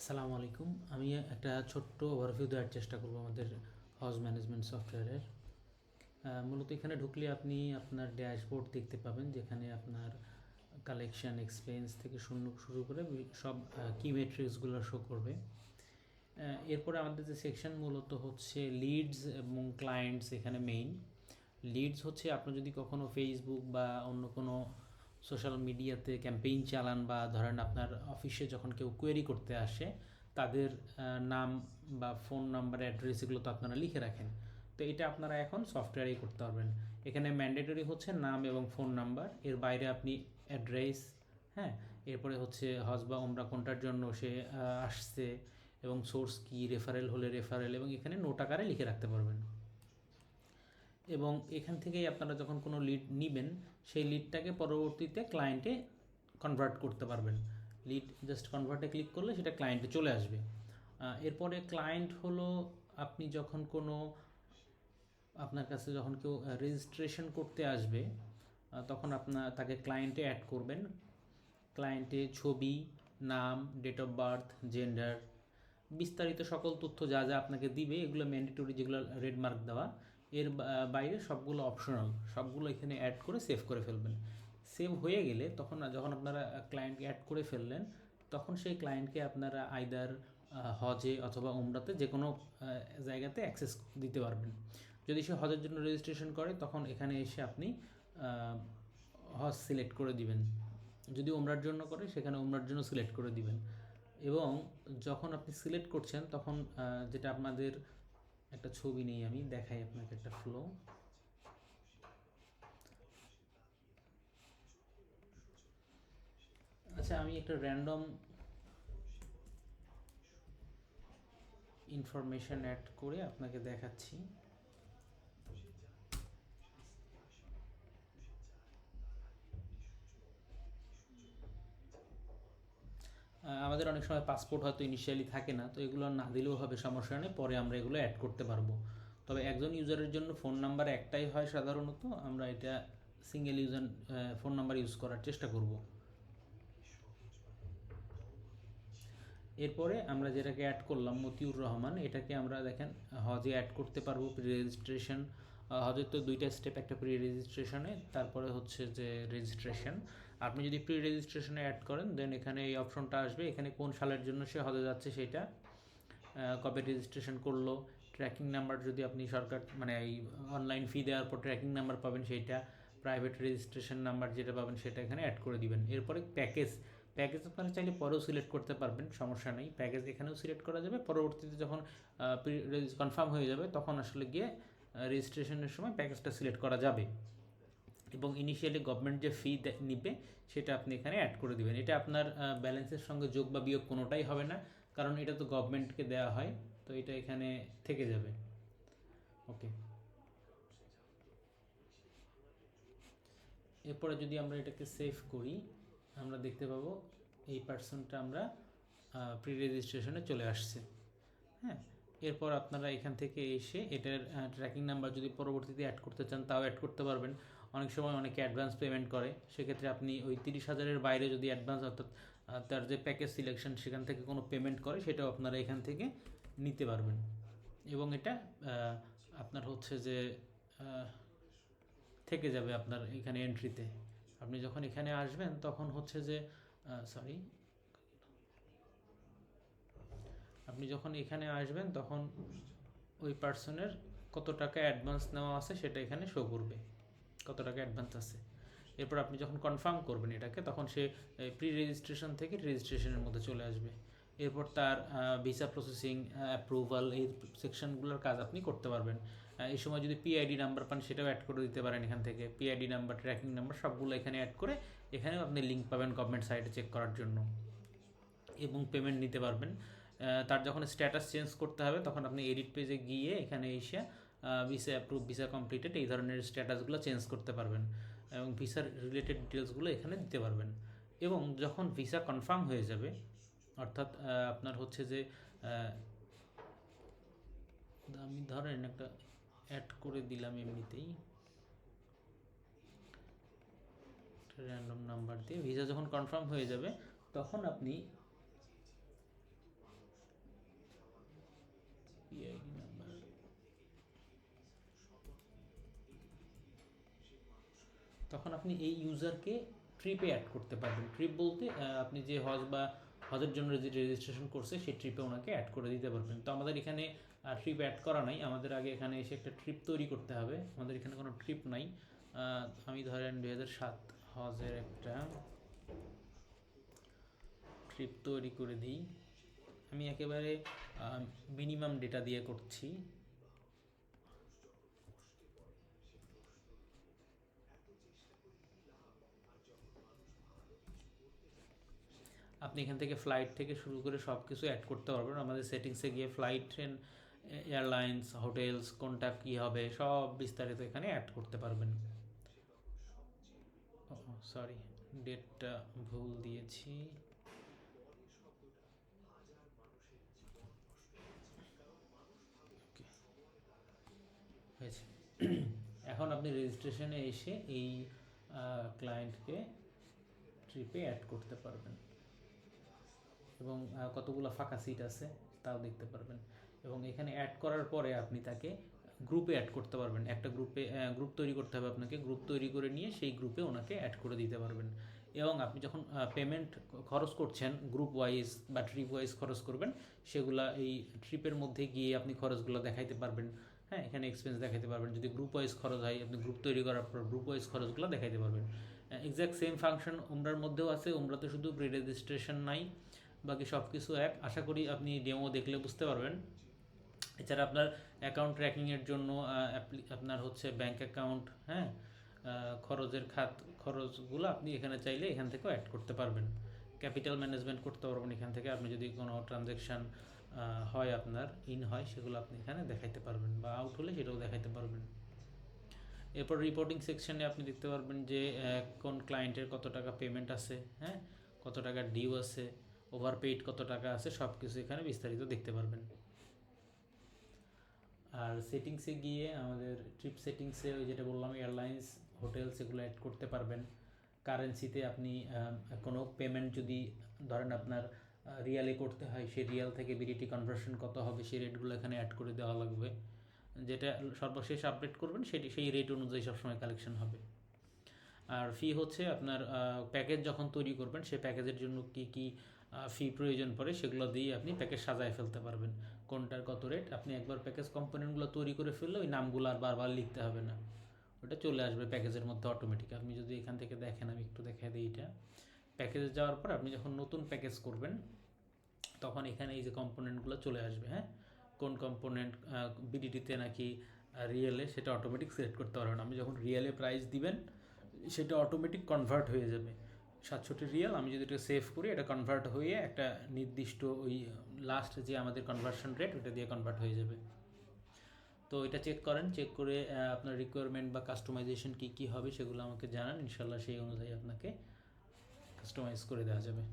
আসসালামু আলাইকুম। আমি একটা ছোট্ট ওভারভিউ দেওয়ার চেষ্টা করব আমাদের হাউস ম্যানেজমেন্ট সফটওয়্যারের। মূলত এখানে ঢুকলে আপনি আপনার ড্যাশবোর্ড দেখতে পাবেন, যেখানে আপনার কালেকশন এক্সপেন্স থেকে শুরু করে সব কি মেট্রিক্সগুলো শো করবে। এরপরে আমাদের যে সেকশন মূলত হচ্ছে লিডস এবং ক্লায়েন্টস। এখানে মেইন লিডস হচ্ছে আপনি যদি কখনো ফেসবুক বা অন্য কোনো সোশ্যাল মিডিয়াতে ক্যাম্পেইন চালান, বা ধরেন আপনার অফিসে যখন কেউ কোয়েরি করতে আসে তাদের নাম বা ফোন নাম্বার, অ্যাড্রেস এগুলো তো আপনারা লিখে রাখেন। তো এটা আপনারা এখন সফটওয়্যারেই করতে পারবেন। এখানে ম্যান্ডেটরি হচ্ছে নাম এবং ফোন নাম্বার, এর বাইরে আপনি অ্যাড্রেস, হ্যাঁ, এরপরে হচ্ছে হজ বা ওমরা কোনটার জন্য সে আসছে, এবং সোর্স কি, রেফারেল হলে রেফারেল, এবং এখানে নোট আকারে লিখে রাখতে পারবেন। এবং এখান থেকেই আপনারা যখন কোনো লিড নেবেন, সেই লিডটাকে পরবর্তীতে ক্লায়েন্টে কনভার্ট করতে পারবেন। লিড জাস্ট কনভার্টে ক্লিক করলে সেটা ক্লায়েন্টে চলে আসবে। এরপরে ক্লায়েন্ট হলো আপনি যখন কোনো আপনার কাছে যখন কেউ রেজিস্ট্রেশন করতে আসবে, তখন তাকে ক্লায়েন্টে অ্যাড করবেন। ক্লায়েন্টে ছবি, নাম, ডেট অফ বার্থ, জেন্ডার, বিস্তারিত সকল তথ্য যা যা আপনাকে দিবে, এগুলো ম্যান্ডেটরি, যেগুলো রেড মার্ক দেওয়া। এর বাইরে সবগুলো অপশনাল, সবগুলো এখানে অ্যাড করে সেভ করে ফেলবেন। সেভ হয়ে গেলে তখন যখন আপনারা ক্লায়েন্টকে অ্যাড করে ফেললেন, তখন সেই ক্লায়েন্টকে আপনারা আইদার হজে অথবা উমরাতে যে কোনো জায়গাতে অ্যাক্সেস দিতে পারবেন। যদি সে হজের জন্য রেজিস্ট্রেশন করে, তখন এখানে এসে আপনি হজ সিলেক্ট করে দিবেন। যদি উমরার জন্য করে, সেখানে উমরার জন্য সিলেক্ট করে দিবেন। এবং যখন আপনি সিলেক্ট করছেন, তখন যেটা আপনাদের একটা ছবি নেই, আমি দেখাই আপনাকে একটা ফ্লো। আচ্ছা, আমি একটা র্যান্ডম ইনফরমেশন অ্যাড করে আপনাকে দেখাচ্ছি। আমাদের অনেক সময় পাসপোর্ট হয়তো ইনিশিয়ালি থাকে না, তো এগুলো না দিলেও হবে, সমস্যা নেই, পরে আমরা এগুলো অ্যাড করতে পারবো। তবে একজন ইউজারের জন্য ফোন নাম্বার একটাই হয় সাধারণত, আমরা এটা single user phone number use করার চেষ্টা করব। এরপরে আমরা যেটাকে অ্যাড করলাম, মতিউর রহমান, এটাকে আমরা দেখেন হজে অ্যাড করতে পারবো। প্রি রেজিস্ট্রেশন, হজের তো দুইটা স্টেপ, একটা প্রি রেজিস্ট্রেশনে, তারপরে হচ্ছে যে রেজিস্ট্রেশন। আপনি যদি প্রি রেজিস্ট্রেশনে অ্যাড করেন, দেন এখানে এই অপশনটা আসবে। এখানে কোন সালের জন্য সে হজে যাচ্ছে সেটা, কবে রেজিস্ট্রেশন করলো, ট্র্যাকিং নাম্বার, যদি আপনি সরকার মানে এই অনলাইন ফি দেওয়ার পর ট্র্যাকিং নাম্বার পাবেন সেইটা, প্রাইভেট রেজিস্ট্রেশন নাম্বার যেটা পাবেন সেটা এখানে অ্যাড করে দিবেন। এরপরে প্যাকেজ, প্যাকেজ আপনারা চাইলে পরেও সিলেক্ট করতে পারবেন, সমস্যা নেই। প্যাকেজ এখানেও সিলেক্ট করা যাবে। পরবর্তীতে যখন কনফার্ম হয়ে যাবে, তখন আসলে গিয়ে রেজিস্ট্রেশনের সময় প্যাকেজটা সিলেক্ট করা যাবে। এবং ইনিশিয়ালি গভর্নমেন্ট যে ফি নিবে, সেটা আপনি এখানে অ্যাড করে দিবেন। এটা আপনার ব্যালেন্সের সঙ্গে যোগ বা বিয়োগ কোনোটাই হবে না, কারণ এটা তো গভর্নমেন্টকে দেওয়া হয়, তো এটা এখানে থেকে যাবে। ওকে, এরপরে যদি আমরা এটাকে সেভ করি, আমরা দেখতে পাবো এই পার্সনটা আমরা প্রি রেজিস্ট্রেশনে চলে আসছে। হ্যাঁ, এরপর আপনারা এখান থেকে এসে এটার ট্র্যাকিং নাম্বার যদি পরবর্তীতে অ্যাড করতে চান, তাও অ্যাড করতে পারবেন। অনেক সময় অনেকে অ্যাডভান্স পেমেন্ট করে, সেক্ষেত্রে আপনি ওই 30,000-এর বাইরে যদি অ্যাডভান্স, অর্থাৎ তার যে প্যাকেজ সিলেকশন সেখান থেকে কোনো পেমেন্ট করে, সেটাও আপনারা এখান থেকে নিতে পারবেন। এবং এটা আপনার হচ্ছে যে থেকে যাবে আপনার এখানে এন্ট্রিতে। আপনি যখন এখানে আসবেন, তখন হচ্ছে যে সরি, আপনি যখন এখানে আসবেন, তখন ওই পার্সনের কত টাকা অ্যাডভান্স নেওয়া আছে সেটা এখানে শো করবে, কত টাকা অ্যাডভান্স আছে। এরপর আপনি যখন কনফার্ম করবেন এটাকে, তখন সে প্রি রেজিস্ট্রেশন থেকে রেজিস্ট্রেশনের মধ্যে চলে আসবে। এরপর তার ভিসা প্রসেসিং, অ্যাপ্রুভাল, এই সেকশনগুলোর কাজ আপনি করতে পারবেন। এই সময় যদি পিআইডি নাম্বার পান, সেটাও অ্যাড করে দিতে পারেন এখান থেকে। পিআইডি নাম্বার, ট্র্যাকিং নাম্বার, সবগুলো এখানে অ্যাড করে এখানেও আপনি লিঙ্ক পাবেন গভর্নমেন্ট সাইটে চেক করার জন্য, এবং পেমেন্ট নিতে পারবেন। তার যখন স্ট্যাটাস চেঞ্জ করতে হবে, তখন আপনি এডিট পেজে গিয়ে এখানে এসে ভিসা অ্যাপ্রুভ, ভিসা কমপ্লিটেড, এই ধরনের স্ট্যাটাসগুলো চেঞ্জ করতে পারবেন, এবং ভিসার রিলেটেড ডিটেলসগুলো এখানে দিতে পারবেন। এবং যখন ভিসা কনফার্ম হয়ে যাবে, অর্থাৎ আপনার হচ্ছে যে আমি ধরেন একটা অ্যাড করে দিলাম এমনিতেই র্যান্ডম নাম্বার দিয়ে, ভিসা যখন কনফার্ম হয়ে যাবে, তখন আপনি তখন আপনি এই ইউজারকে ট্রিপে অ্যাড করতে পারবেন। ট্রিপ বলতে আপনি যে হজ বা হজের জন্য যে রেজিস্ট্রেশন করছে সেই ট্রিপে ওনাকে অ্যাড করে দিতে পারবেন। তো আমাদের এখানে ট্রিপ অ্যাড করা নাই, আমাদের আগে এখানে এসে একটা ট্রিপ তৈরি করতে হবে। আমাদের এখানে কোনো ট্রিপ নাই। আমি ধরেন 2007 হজের একটা ট্রিপ তৈরি করে দিই। আমি একেবারে মিনিমাম ডেটা দিয়ে করছি। আপনি এখান থেকে ফ্লাইট থেকে শুরু করে সব কিছু অ্যাড করতে পারবেন। আমাদের সেটিংসে গিয়ে ফ্লাইট, ট্রেন, এয়ারলাইন্স, হোটেলস কোনটা কী হবে সব বিস্তারিত এখানে অ্যাড করতে পারবেন। সরি, ডেটটা ভুল দিয়েছি। হয়েছে। এখন আপনি রেজিস্ট্রেশনে এসে এই ক্লায়েন্টকে ট্রিপে অ্যাড করতে পারবেন এবং কতগুলো ফাঁকা সিট আছে তাও দেখতে পারবেন। এবং এখানে অ্যাড করার পরে আপনি তাকে গ্রুপে অ্যাড করতে পারবেন। একটা গ্রুপ তৈরি করতে হবে আপনাকে। গ্রুপ তৈরি করে নিয়ে সেই গ্রুপে ওনাকে অ্যাড করে দিতে পারবেন। এবং আপনি যখন পেমেন্ট খরচ করছেন, গ্রুপ ওয়াইজ বা ট্রিপ ওয়াইজ খরচ করবেন, সেগুলা এই ট্রিপের মধ্যে গিয়ে আপনি খরচগুলো দেখাইতে পারবেন। হ্যাঁ, এখানে এক্সপেন্স দেখাতে পারবেন। যদি গ্রুপ ওয়াইজ খরচ হয়, আপনি গ্রুপ তৈরি করার পর গ্রুপ ওয়াইজ খরচগুলো দেখাইতে পারবেন। এক্স্যাক্ট সেম ফাংশন উমরার মধ্যেও আছে। উমরাতে শুধু প্রি রেজিস্ট্রেশন নাই, বাকি সব কিছু এক। আশা করি আপনি ডেমো দেখলে বুঝতে পারবেন। এছাড়া আপনার অ্যাকাউন্ট ট্র্যাকিংয়ের জন্য আপনার হচ্ছে ব্যাঙ্ক অ্যাকাউন্ট, হ্যাঁ, খরচের খরচগুলো আপনি এখানে চাইলে এখান থেকেও অ্যাড করতে পারবেন। ক্যাপিটাল ম্যানেজমেন্ট করতে পারবেন এখান থেকে। আপনি যদি কোনো ট্রানজ্যাকশান হয়, আপনার ইন হয়, সেগুলো আপনি এখানে দেখাইতে পারবেন, বা আউট হলে সেটাও দেখাইতে পারবেন। এরপর রিপোর্টিং সেকশানে আপনি দেখতে পারবেন যে কোন ক্লায়েন্টের কত টাকা পেমেন্ট আছে, হ্যাঁ, কত টাকা ডিউ আছে, ওভারপেইড কত টাকা আছে, সব কিছু এখানে বিস্তারিত দেখতে পারবেন। আর সেটিংসে গিয়ে আমাদের ট্রিপ সেটিংসে ওই যেটা বললাম, এয়ারলাইন্স, হোটেলস, এগুলো অ্যাড করতে পারবেন। কারেন্সিতে আপনি কোনো পেমেন্ট যদি ধরেন আপনার রিয়ালে করতে হয়, সেই রিয়াল থেকে বিডিটি কনভার্সন কত হবে সেই রেটগুলো এখানে অ্যাড করে দেওয়া লাগবে। যেটা সর্বশেষ আপডেট করবেন সেই রেট অনুযায়ী সবসময় কালেকশন হবে। আর ফি হচ্ছে আপনার প্যাকেজ যখন তৈরি করবেন সেই প্যাকেজের জন্য কি কি ফি প্রয়োজন পড়ে সেগুলো দিয়ে আপনি প্যাকেজ সাজায় ফেলতে পারবেন। কোনটার কত রেট, আপনি একবার প্যাকেজ কম্পোনেন্টগুলো তৈরি করে ফেললে ওই নামগুলো আর বারবার লিখতে হবে না, ওটা চলে আসবে প্যাকেজের মধ্যে অটোমেটিক। আপনি যদি এখান থেকে দেখেন, আমি একটু দেখা দিই, এটা প্যাকেজে যাওয়ার পর আপনি যখন নতুন প্যাকেজ করবেন তখন এখানে এই যে কম্পোনেন্টগুলো চলে আসবে। হ্যাঁ, কোন কম্পোনেন্ট বিডিটিতে নাকি রিয়েলে, সেটা অটোমেটিক সিলেক্ট করতে পারবেন। আপনি যখন রিয়েলে প্রাইস দিবেন সেটা অটোমেটিক কনভার্ট হয়ে যাবে। 67 রিয়াল, আমি যদি এটা সেভ করি, এটা কনভার্ট হয়ে একটা নির্দিষ্ট ওই লাস্ট যে আমাদের কনভার্সন রেট, ওটা দিয়ে কনভার্ট হয়ে যাবে। তো এটা চেক করেন, চেক করে আপনার রিকোয়ারমেন্ট বা কাস্টমাইজেশন কী কী হবে সেগুলো আমাকে জানান। ইনশাল্লাহ সেই অনুযায়ী আপনাকে কাস্টমাইজ করে দেওয়া যাবে।